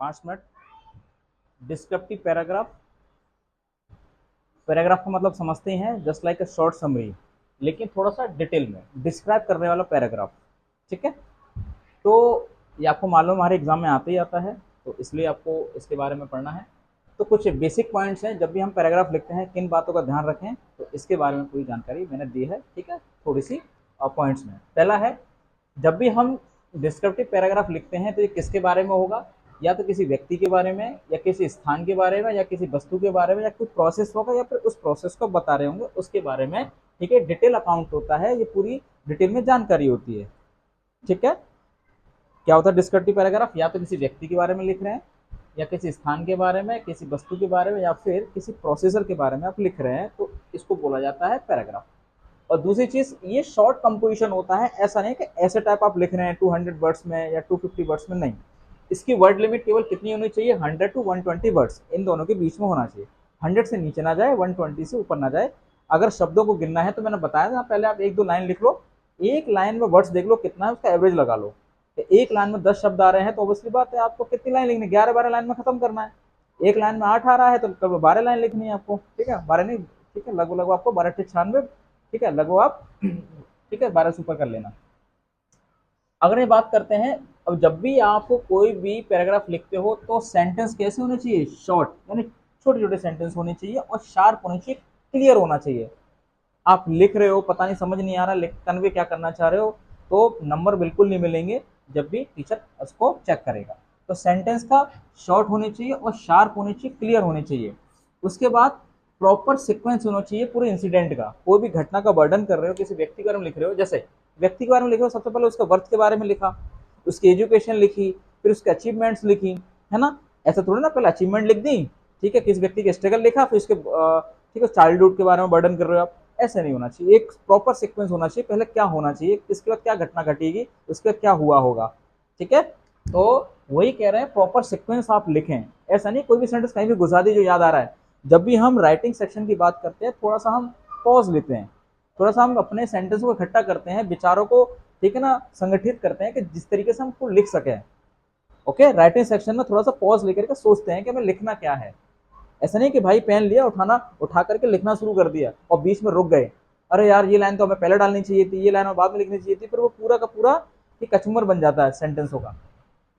5 minute. Descriptive paragraph, paragraph का मतलब समझते हैं just like a short summary, लेकिन थोड़ा सा डिटेल में डिस्क्राइब करने वाला पैराग्राफ। ठीक है, तो ये आपको मालूम हमारे एग्जाम में आते ही आता है, तो इसलिए आपको इसके बारे में पढ़ना है। तो कुछ बेसिक पॉइंट्स हैं, जब भी हम पैराग्राफ लिखते हैं किन बातों का ध्यान रखें, तो इसके बारे में पूरी जानकारी मैंने दी है। ठीक है, थोड़ी सी पॉइंट्स में पहला है, जब भी हम डिस्क्रिप्टिव पैराग्राफ लिखते हैं तो ये किसके बारे में होगा, या तो किसी व्यक्ति के बारे में, या किसी स्थान के बारे में, या किसी वस्तु के बारे में, या कुछ प्रोसेस होगा, या फिर उस प्रोसेस को बता रहे होंगे उसके बारे में। ठीक है, डिटेल अकाउंट होता है, ये पूरी डिटेल में जानकारी होती है। ठीक है, क्या होता है डिस्क्रिप्टिव पैराग्राफ, या तो किसी व्यक्ति के बारे में लिख रहे हैं, या किसी स्थान के बारे में, किसी वस्तु के बारे में, या फिर किसी प्रोसेसर के बारे में आप लिख रहे हैं, तो इसको बोला जाता है पैराग्राफ। और दूसरी चीज, ये शॉर्ट कंपोजिशन होता है, ऐसा नहीं कि ऐसे टाइप आप लिख रहे हैं 200 वर्ड्स में या 250 वर्ड्स में, नहीं। इसकी वर्ड लिमिट केवल कितनी होनी चाहिए, 100 टू 120 वर्ड्स, इन दोनों के बीच में होना चाहिए। 100 से नीचे ना जाए, 120 से ऊपर ना जाए। अगर शब्दों को गिनना है तो मैंने बताया था पहले, आप 1-2 लाइन लिख लो, एक लाइन में वर्ड्स देख लो कितना है, उसका एवरेज लगा लो। एक लाइन में 10 शब्द आ रहे हैं तो ऑब्वियसली बात है आपको कितनी लाइन लिखनी, 11-12 लाइन में खत्म करना है। एक लाइन में 8 आ रहा है तो कब 12 लाइन लिखनी है आपको। ठीक है, 12 नहीं, ठीक है, लगभग लगभग आपको 12-96, ठीक है, लगभग आप ठीक है 12 से ऊपर कर लेना। अगर ये बात करते हैं, अब जब भी आप कोई भी पैराग्राफ लिखते हो तो सेंटेंस कैसे होने चाहिए, शॉर्ट, यानी छोटे छोटे सेंटेंस होने चाहिए, और शार्प होने चाहिए, क्लियर होना चाहिए। आप लिख रहे हो, पता नहीं समझ नहीं आ रहा कन्वे क्या करना चाह रहे हो, तो नंबर बिल्कुल नहीं मिलेंगे जब भी टीचर उसको चेक करेगा। तो सेंटेंस का शॉर्ट होने चाहिए और शार्प होने चाहिए, क्लियर होने चाहिए। उसके बाद प्रॉपर सीक्वेंस होना चाहिए पूरे इंसिडेंट का। कोई भी घटना का वर्णन कर रहे हो, किसी व्यक्ति के बारे में लिख रहे हो, जैसे व्यक्ति के बारे में लिख रहे हो, सबसे पहले उसका बर्थ के बारे में लिखा, उसकी एजुकेशन लिखी, फिर उसके अचीवमेंट्स लिखी, है ना। ऐसा थोड़ा ना पहले अचीवमेंट लिख दी, ठीक है, किस व्यक्ति के स्ट्रगल लिखा, फिर उसके ठीक है चाइल्डहुड के बारे में वर्णन कर रहे हो आप। ऐसे नहीं होना चाहिए, एक प्रॉपर सीक्वेंस होना चाहिए, पहले क्या होना चाहिए, इसके बाद क्या घटना घटेगी, उसके बाद क्या हुआ होगा। ठीक है, तो वही कह रहे हैं, प्रॉपर सीक्वेंस आप लिखें। ऐसा नहीं कोई भी सेंटेंस कहीं भी घुसा दी जो याद आ रहा है। जब भी हम राइटिंग सेक्शन की बात करते हैं, थोड़ा सा हम पॉज लेते हैं, थोड़ा सा हम अपने सेंटेंस को इकट्ठा करते हैं, विचारों को, ठीक है ना, संगठित करते हैं कि जिस तरीके से हमको लिख सके। ओके, राइटिंग सेक्शन में थोड़ा सा पॉज लेकर के सोचते हैं कि हमें लिखना क्या है। ऐसा नहीं कि भाई पेन लिया, उठा करके लिखना शुरू कर दिया और बीच में रुक गए, अरे यार ये लाइन तो हमें पहले डालनी चाहिए थी, ये लाइन हमें बाद में लिखनी चाहिए थी, फिर वो पूरा का पूरा एक कचुमर बन जाता है सेंटेंसों का।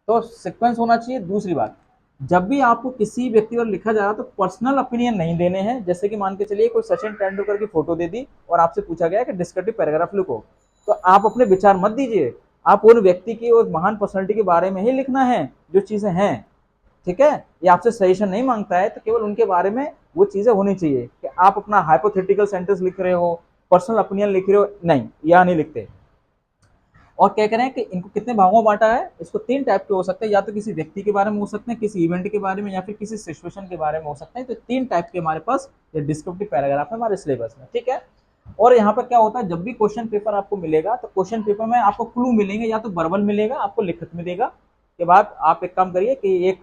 तो सीक्वेंस होना चाहिए। दूसरी बात, जब भी आपको किसी व्यक्ति पर लिखा जा रहा है तो पर्सनल ओपिनियन नहीं देने हैं। जैसे कि मान के चलिए कोई सचिन तेंदुलकर की फोटो दे दी और आपसे पूछा गया कि डिस्क्रिप्टिव पैराग्राफ लिखो, तो आप अपने विचार मत दीजिए, आप उन व्यक्ति की, उस महान पर्सनैलिटी के बारे में ही लिखना है जो चीजें हैं। ठीक है, ये आपसे सजेशन नहीं मांगता है, तो केवल उनके बारे में वो चीजें होनी चाहिए। कि आप अपना हाइपोथेटिकल सेंटेंस लिख रहे हो, पर्सनल ओपिनियन लिख रहे हो, नहीं, यह नहीं लिखते। और क्या करें कि इनको कितने भागों में बांटा है, इसको 3 टाइप के हो सकते हैं, या तो किसी व्यक्ति के बारे में हो सकते हैं, किसी इवेंट के बारे में, या फिर किसी सिचुएशन के बारे में हो सकते हैं। तो 3 टाइप के हमारे पास ये डिस्क्रिप्टिव पैराग्राफ है हमारे सिलेबस में। ठीक है, और यहाँ पर क्या होता है, जब भी क्वेश्चन पेपर आपको मिलेगा तो क्वेश्चन पेपर में आपको क्लू मिलेंगे, या तो वर्बल मिलेगा, आपको लिखित में देगा। के बाद आप एक काम करिए कि एक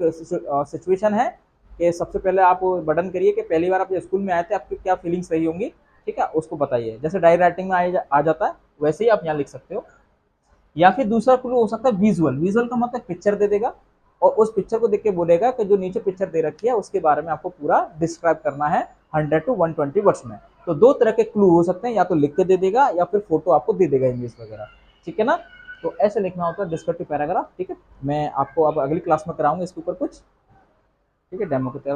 सिचुएशन है कि सबसे पहले आप वर्णन करिए कि पहली बार आप स्कूल में आए थे, आपकी क्या फीलिंग्स रही होंगी। ठीक है, उसको बताइए, जैसे डायरी राइटिंग में आ जाता है वैसे ही आप यहाँ लिख सकते हो। या फिर दूसरा क्लू हो सकता है विजुअल। विजुअल का मतलब पिक्चर दे देगा और उस पिक्चर को देख के बोलेगा कि जो नीचे पिक्चर दे रखी है उसके बारे में आपको पूरा डिस्क्राइब करना है 100 टू 120 वर्ड्स में। तो 2 तरह के क्लू हो सकते हैं, या तो लिख के दे देगा या फिर फोटो आपको दे देगा इमेज वगैरह। ठीक है ना, तो ऐसे लिखना होता है डिस्क्रिप्टिव पैराग्राफ। ठीक है, मैं आपको अब अगली क्लास में कराऊंगा इसके ऊपर कुछ, ठीक है, डेमो की तरह।